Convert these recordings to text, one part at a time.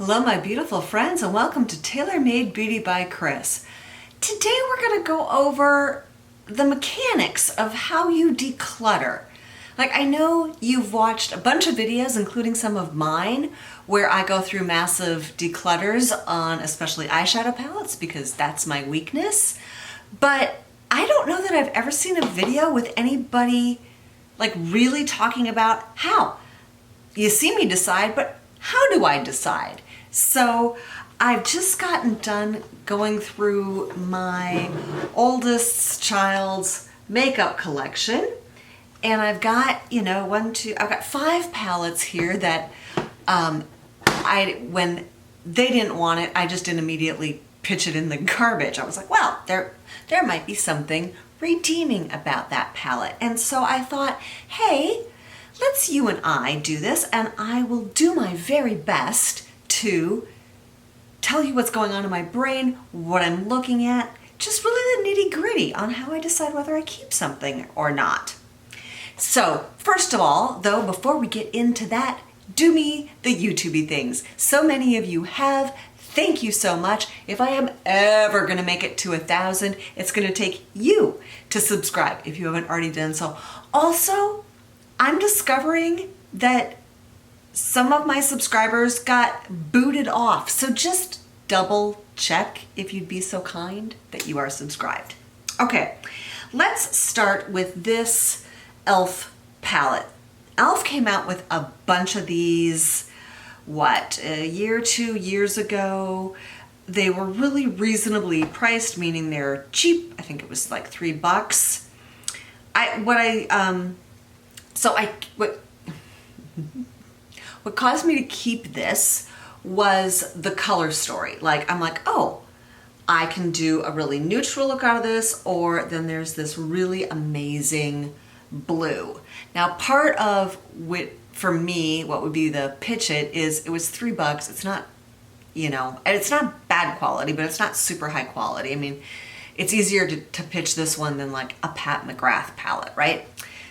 Hello my beautiful friends and welcome to Tailor Made Beauty by Kris. Today we're going to go over the mechanics of how you declutter. Like, I know you've watched a bunch of videos, including some of mine, where I go through massive declutters on especially eyeshadow palettes because that's my weakness. But I don't know that I've ever seen a video with anybody like really talking about how. You see me decide, but how do I decide? So I've just gotten done going through my oldest child's makeup collection, and I've got, I've got 5 palettes here that when they didn't want it, I just didn't immediately pitch it in the garbage. I was like, well, there might be something redeeming about that palette. And so I thought, hey, let's you and I do this, and I will do my very best to tell you what's going on in my brain, what I'm looking at, just really the nitty-gritty on how I decide whether I keep something or not. So first of all, though, before we get into that, do me the YouTubey things. So many of you have. Thank you so much. If I am ever going to make it to 1,000, it's going to take you to subscribe if you haven't already done so. Also, I'm discovering that some of my subscribers got booted off. So just double check, if you'd be so kind, that you are subscribed. Okay, let's start with this e.l.f. palette. e.l.f. came out with a bunch of these, a year, 2 years ago. They were really reasonably priced, meaning they're cheap. I think it was like $3. What caused me to keep this was the color story. Like, I'm like, oh, I can do a really neutral look out of this, or then there's this really amazing blue. Now, part of for me, what would be the pitch is it was $3. It's not, it's not bad quality, but it's not super high quality. I mean, it's easier to pitch this one than like a Pat McGrath palette, right?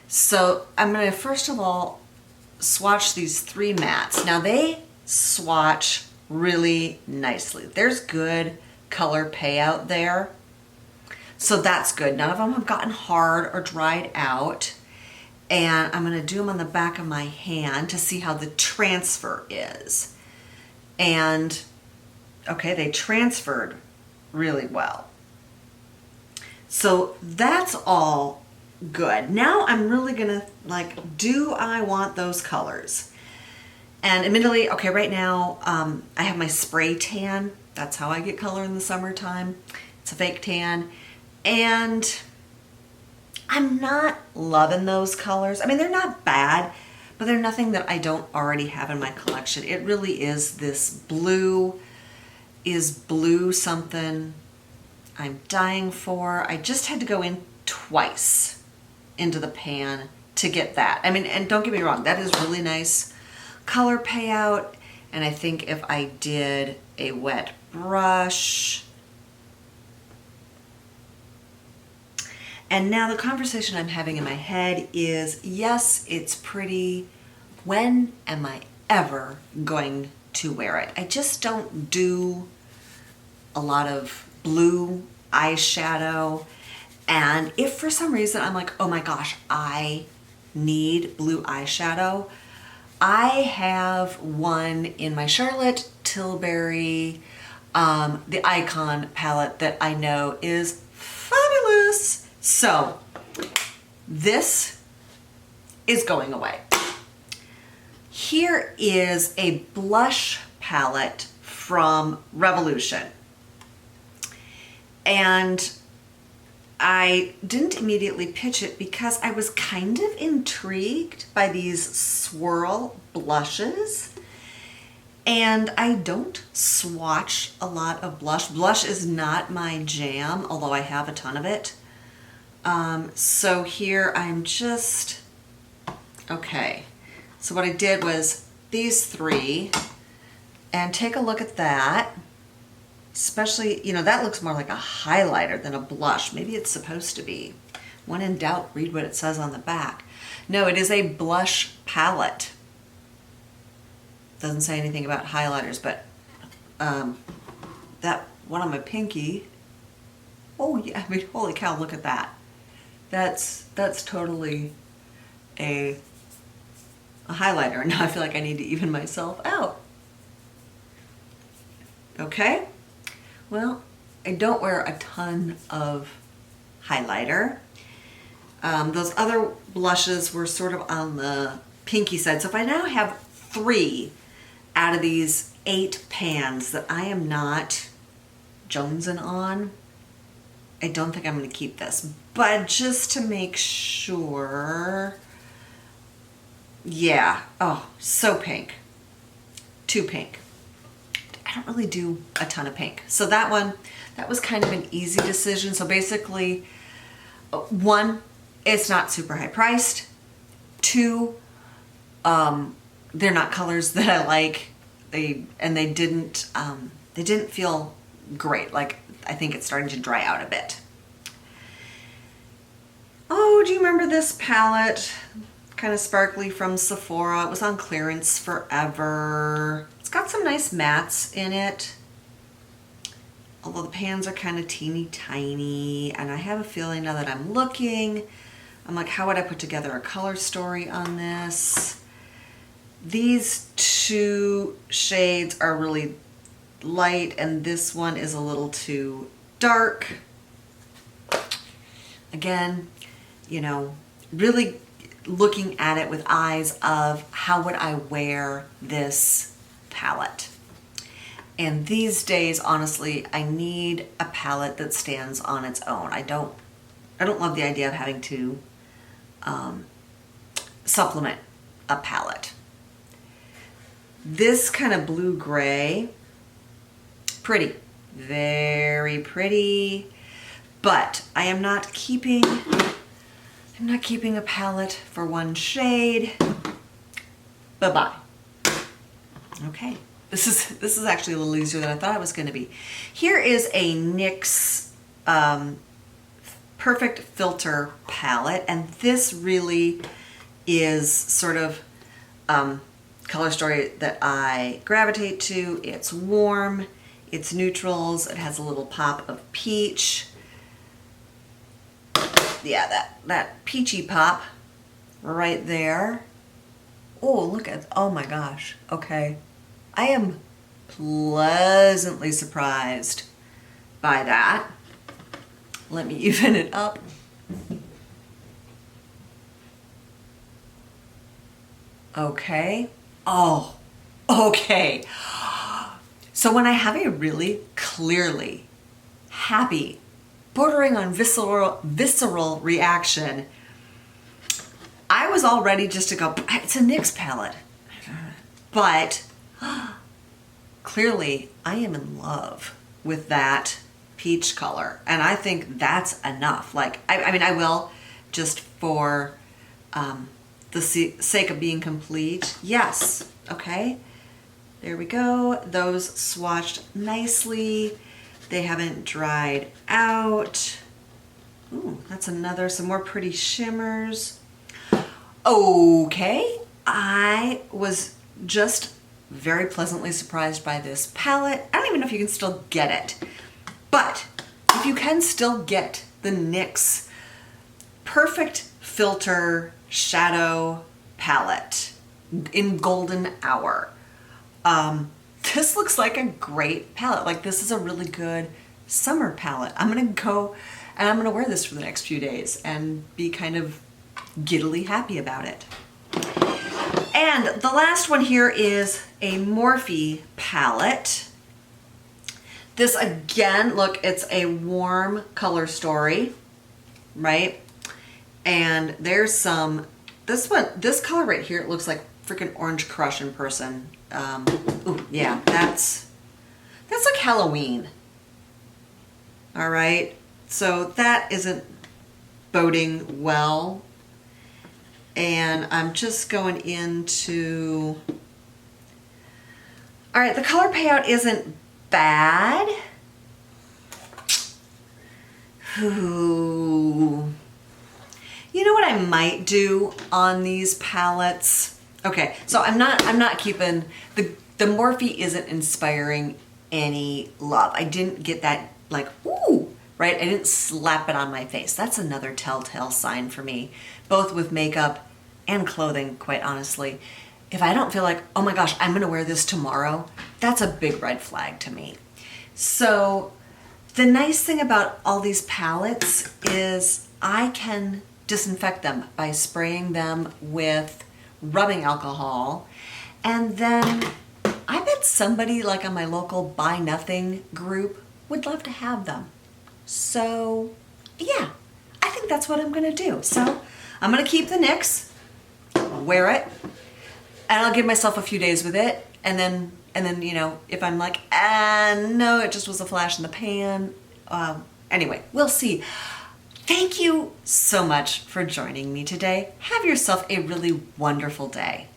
So I'm gonna first of all swatch these 3 mattes. Now they swatch really nicely. There's good color payout there. So that's good. None of them have gotten hard or dried out. And I'm gonna do them on the back of my hand to see how the transfer is. And okay, they transferred really well. So that's all good. Now I'm really gonna do I want those colors? And admittedly, okay, right now I have my spray tan. That's how I get color in the summertime. It's a fake tan. And I'm not loving those colors. I mean, they're not bad, but they're nothing that I don't already have in my collection. It really is this blue. Is blue something I'm dying for? I just had to go in twice into the pan to get that. I mean, and don't get me wrong, that is really nice color payout. And I think if I did a wet brush. And now the conversation I'm having in my head is, yes, it's pretty. When am I ever going to wear it? I just don't do a lot of blue eyeshadow. And if for some reason I'm like, oh my gosh, I need blue eyeshadow, I have one in my Charlotte Tilbury, the Icon palette that I know is fabulous. So this is going away. Here is a blush palette from Revolution. And I didn't immediately pitch it because I was kind of intrigued by these swirl blushes. And I don't swatch a lot of blush. Blush is not my jam, although I have a ton of it. So here I'm just, okay. So what I did was these 3, and take a look at that. Especially, that looks more like a highlighter than a blush. Maybe it's supposed to be. When in doubt, read what it says on the back. No, it is a blush palette. Doesn't say anything about highlighters, but that one on my pinky. Oh yeah, I mean, holy cow, look at that. That's totally a highlighter. Now I feel like I need to even myself out. Okay, well, I don't wear a ton of highlighter. Those other blushes were sort of on the pinky side. So if I now have 3 out of these 8 pans that I am not jonesing on, I don't think I'm going to keep this. But just to make sure, yeah, oh, so pink, too pink. I don't really do a ton of pink. So that one, that was kind of an easy decision. So basically, 1, it's not super high priced. 2, they're not colors that I like. They didn't feel great. Like, I think it's starting to dry out a bit. Oh, do you remember this palette? Kind of sparkly from Sephora. It was on clearance forever. It's got some nice mattes in it. Although the pans are kind of teeny tiny. And I have a feeling now that I'm looking, I'm like, how would I put together a color story on this? These 2 shades are really light, and this one is a little too dark. Again, you know, really looking at it with eyes of how would I wear this palette. And these days, honestly, I need a palette that stands on its own. I don't love the idea of having to supplement a palette. This kind of blue-gray, pretty, very pretty, but I am not keeping a palette for one shade. Bye-bye. Okay, this is actually a little easier than I thought it was going to be. Here is a NYX Perfect Filter palette, and this really is sort of color story that I gravitate to. It's warm, it's neutrals, it has a little pop of peach. Yeah, that peachy pop right there. Oh, look at, oh my gosh, okay. I am pleasantly surprised by that. Let me even it up. Okay. Oh, okay. So when I have a really clearly happy, bordering on visceral reaction, I was all ready just to go, it's a NYX palette. But clearly I am in love with that peach color. And I think that's enough. Like, I mean, I will just for the sake of being complete. Yes. Okay. There we go. Those swatched nicely. They haven't dried out. Ooh, that's some more pretty shimmers. Okay. I was just very pleasantly surprised by this palette. I don't even know if you can still get it. But if you can still get the NYX Perfect Filter Shadow Palette in Golden Hour, this looks like a great palette. Like, this is a really good summer palette. I'm gonna go and I'm gonna wear this for the next few days and be kind of giddily happy about it. And the last one here is a Morphe palette. This again, look, it's a warm color story, right? And there's some, this color right here, it looks like freaking Orange Crush in person. Ooh, yeah, that's like Halloween. All right, so that isn't boding well. And I'm just going into, all right, the color payout isn't bad. Ooh. You know what I might do on these palettes? Okay, so I'm not keeping the Morphe isn't inspiring any love. I didn't get that like, ooh, right? I didn't slap it on my face. That's another telltale sign for me, both with makeup and clothing, quite honestly. If I don't feel like, oh my gosh, I'm gonna wear this tomorrow, that's a big red flag to me. So the nice thing about all these palettes is I can disinfect them by spraying them with rubbing alcohol. And then I bet somebody like on my local Buy Nothing group would love to have them. So yeah, I think that's what I'm gonna do. So I'm gonna keep the NYX, wear it, and I'll give myself a few days with it. And then, you know, if I'm like, no, it just was a flash in the pan. Anyway, we'll see. Thank you so much for joining me today. Have yourself a really wonderful day.